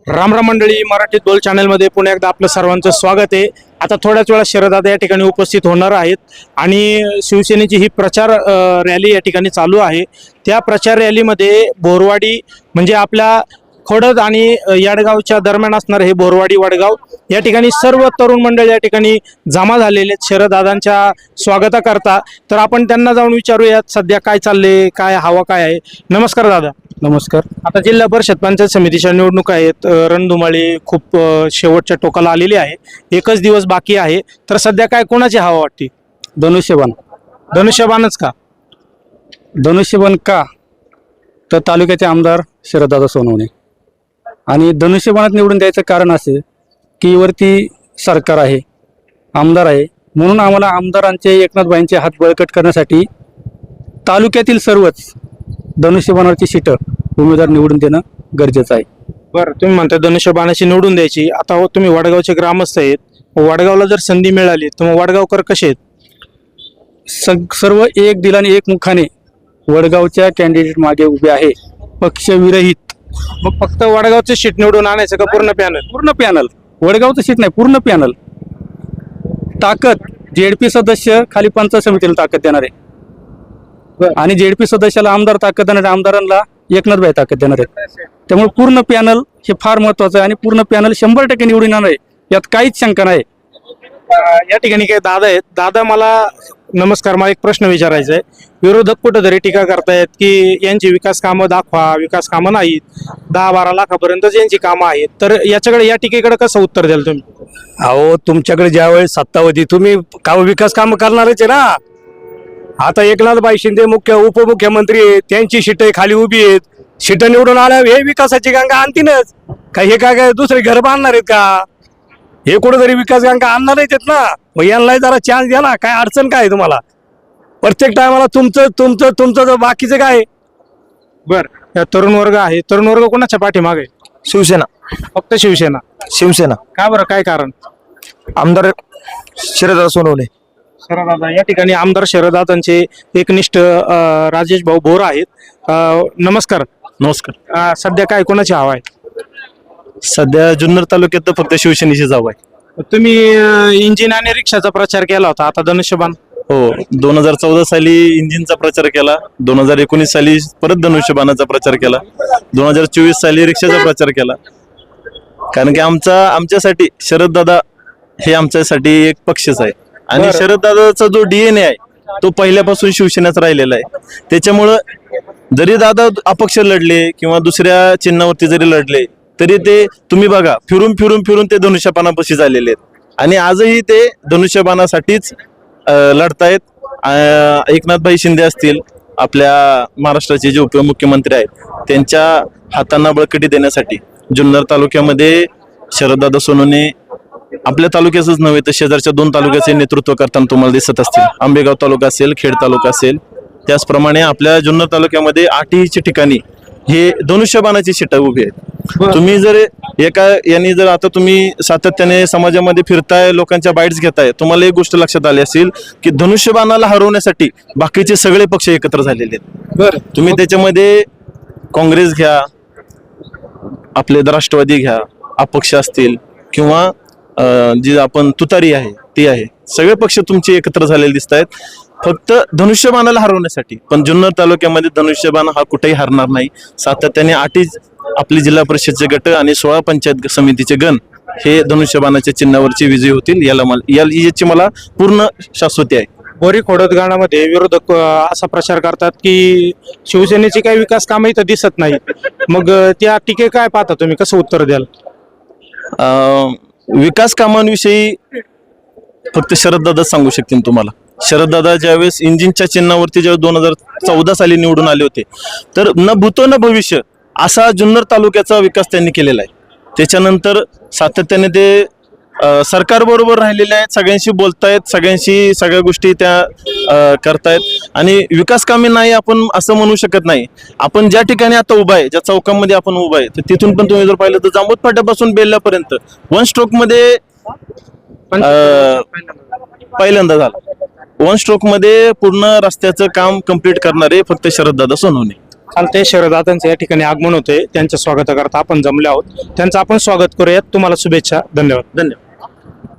राम राम मंडळी, मराठी दोल चॅनलमध्ये पुन्हा एकदा आपलं सर्वांचं स्वागत आहे। आता थोड्याच वेळा शरददादा या ठिकाणी उपस्थित होणार आहेत आणि शिवसेनेची ही प्रचार रॅली या ठिकाणी चालू आहे। त्या प्रचार रॅलीमध्ये बोरवाडी म्हणजे आपल्या खोडद आणि याडगावच्या दरम्यान असणार हे बोरवाडी वडगाव या ठिकाणी सर्व तरुण मंडळ या ठिकाणी जमा झालेले आहेत शरददादांच्या स्वागताकरता। तर आपण त्यांना जाऊन विचारूयात सध्या काय चालले, काय हवा काय आहे। नमस्कार दादा। नमस्कार। आता जिल्हा परिषद पंचायत समितीच्या निवडणुका आहेत, रणधुमाळी खूप शेवटच्या टोकाला आलेली आहे, एकच दिवस बाकी आहे। तर सध्या काय कोणाची हवा वाटते? धनुष्यबाण। धनुष्यबाणच का? धनुष्यबाण का तर तालुक्याचे आमदार शरददादा सोनवणे आणि धनुष्यबाणात निवडून द्यायचं कारण असे की वरती सरकार आहे, आमदार आहे, म्हणून आम्हाला आमदारांचे एकनाथबाईंचे हात बळकट करण्यासाठी तालुक्यातील सर्वच धनुष्यबाणावरची सीटं उमेदवार निवडून देणं गरजेचं आहे। बरं, तुम्ही म्हणता धनुष्यबाणाची निवडून द्यायची। आता तुम्ही वडगावचे ग्रामस्थ आहेत, वडगावला जर संधी मिळाली तर मग वडगावकर कसे आहेत? सर्व एक दिलाने एक मुखाने वडगावच्या कॅन्डिडेट मागे उभे आहे, पक्षविरहित। मग फक्त वडगावचे सीट निवडून आणायचं का पूर्ण पॅनल? पूर्ण पॅनल, वडगावचं सीट नाही, पूर्ण पॅनल। ताकद जेडपी सदस्य खाली पंचायत समितीला ताकद देणार आहे आणि जेडपी सदस्याला आमदार ताकद देणार आहे, आमदारांना एकनाथबाई ताकद देणार आहे। त्यामुळे पूर्ण पॅनल हे फार महत्वाचं आहे आणि पूर्ण पॅनल 100% निवडून येणार आहे, यात काहीच शंका नाही। या ठिकाणी काही दादा आहेत। दादा, मला नमस्कार, मला एक प्रश्न विचारायचा आहे। विरोधक कुठेतरी टीका करतायत की यांची विकास कामं दाखवा, विकास कामं नाहीत, 10-12 लाखापर्यंतच यांची कामं आहेत। तर याच्याकडे, या टीकेकडे कसं उत्तर द्याल तुम्ही? अहो, तुमच्याकडे ज्यावेळेस सत्ता होती तुम्ही विकास काम करणारच आहे ना। आता एकनाथबाई शिंदे उपमुख्यमंत्री आहेत, त्यांची शिटे खाली उभी आहेत, शिटं निवडून आल्या, हे विकासाची गंगा आणतीनच का? हे काय दुसरे घर बांधणार आहेत का? हे कुठेतरी विकास गंगा आणणारच आहेत ना। मग यांना जरा चान्स द्या ना, काय अडचण काय तुम्हाला? प्रत्येक टायमाला तुमचं बाकीचं काय? बरं, तरुण वर्ग आहे, तरुण वर्ग कोणाच्या पाठीमागे आहे? शिवसेना। फक्त शिवसेना? शिवसेना का बरं, काय कारण? आमदार शरददादा सोनवणे। शरददादा, या ठिकाणी आमदार शरददादांचे एकनिष्ठ राजेश भाऊ बोर आहेत। नमस्कार। नमस्कार। सध्या काय कोणाची हवा आहे? सध्या जुन्नर तालुक्यात तर फक्त शिवसेनेची जाव आहे। तुम्ही इंजिन आणि रिक्षाचा प्रचार केला होता, आता धनुष्यबाण? हो, 2014 साली इंजिनचा प्रचार केला, 2019 साली परत धनुष्यबाणाचा प्रचार केला, 2024 साली रिक्षाचा प्रचार केला। कारण की आमच्यासाठी शरददादा हे आमच्यासाठी एक पक्षच आहे आणि शरददादाचा जो DNA आहे तो पहिल्यापासून शिवसेनेचा राहिलेला आहे। त्याच्यामुळं जरी दादा अपक्ष लढले किंवा दुसऱ्या चिन्हावरती जरी लढले तरी ते तुम्ही बघा, फिरून ते धनुष्यबाणापाशी झालेले आहेत आणि आजही ते धनुष्यबाणासाठीच लढतायत। एकनाथभाई शिंदे असतील, आपल्या महाराष्ट्राचे जे उपमुख्यमंत्री आहेत, त्यांच्या हातांना बळकटी देण्यासाठी जुन्नर तालुक्यामध्ये शरददादा सोनवणे आपल्या तालुक्याचंच नव्हे तर शेजारच्या 2 तालुक्याचे नेतृत्व करताना तुम्हाला दिसत असतील। आंबेगाव तालुका असेल, खेड तालुका असेल, त्याचप्रमाणे आपल्या जुन्नर तालुक्यामध्ये 8 ठिकाणी हे धनुष्यबाणाची सीटं उभी आहेत। तुम्ही जर यांनी जर आता तुम्ही सातत्याने समाजामध्ये फिरताय, लोकांच्या बाईट्स घेताय, तुम्हाला एक गोष्ट लक्षात आली असेल की धनुष्यबाणाला हरवण्यासाठी बाकीचे सगळे पक्ष एकत्र झालेले आहेत। बरं, तुम्ही त्याच्यामध्ये काँग्रेस घ्या, आपले राष्ट्रवादी घ्या, अपक्ष असतील किंवा जी आपण तुतारी आहे ती आहे, सगळे पक्ष तुमचे एकत्र झालेले दिसत आहेत फक्त धनुष्यबाणाला हरवण्यासाठी। पण जुन्नर तालुक्यामध्ये धनुष्यबाण हा कुठेही हरणार नाही। सातत्याने 8 आपली जिल्हा परिषदचे गट आणि 16 पंचायत समितीचे गण हे धनुष्यबाणाच्या चिन्हावरची विजयी होतील, याची मला पूर्ण शाश्वती आहे। बोरी खोडद गाणामध्ये विरोधक असा प्रचार करतात की शिवसेनेची काही विकास कामं इथं दिसत नाही। मग त्या टीके काय पाहता तुम्ही, कसं उत्तर द्याल? विकास कामांविषयी फक्त शरददादा सांगू शकतील तुम्हाला। शरददादा ज्यावेळेस इंजिनच्या चिन्हावरती ज्यावेळेस 2014 साली निवडून आले होते तर न भूतो न भविष्य असा जुन्नर तालुक्याचा विकास त्यांनी केलेला आहे। त्याच्यानंतर सातत्याने ते सरकारबरोबर राहिलेले आहेत, सगळ्यांशी बोलतायत, सगळ्या गोष्टी त्या करतायत आणि विकास कामे नाही आपण असं म्हणू शकत नाही। आपण ज्या ठिकाणी आता उभा आहे, ज्या चौकामध्ये आपण उभा आहे, तर तिथून पण तुम्ही जर पाहिलं तर जांबूत फाट्यापासून बेल्ल्यापर्यंत 1 स्ट्रोकमध्ये पहिल्यांदा झाला। 1 स्ट्रोकमध्ये पूर्ण रस्त्याचं काम कंप्लीट करणारे फक्त शरददादा सोनवणे। चालतंय, शरदादांचं या ठिकाणी आगमन होतंय, त्यांच्या स्वागताकरता आपण जमले आहोत. त्यांचं आपण स्वागत करूयात. तुम्हाला शुभेच्छा. धन्यवाद.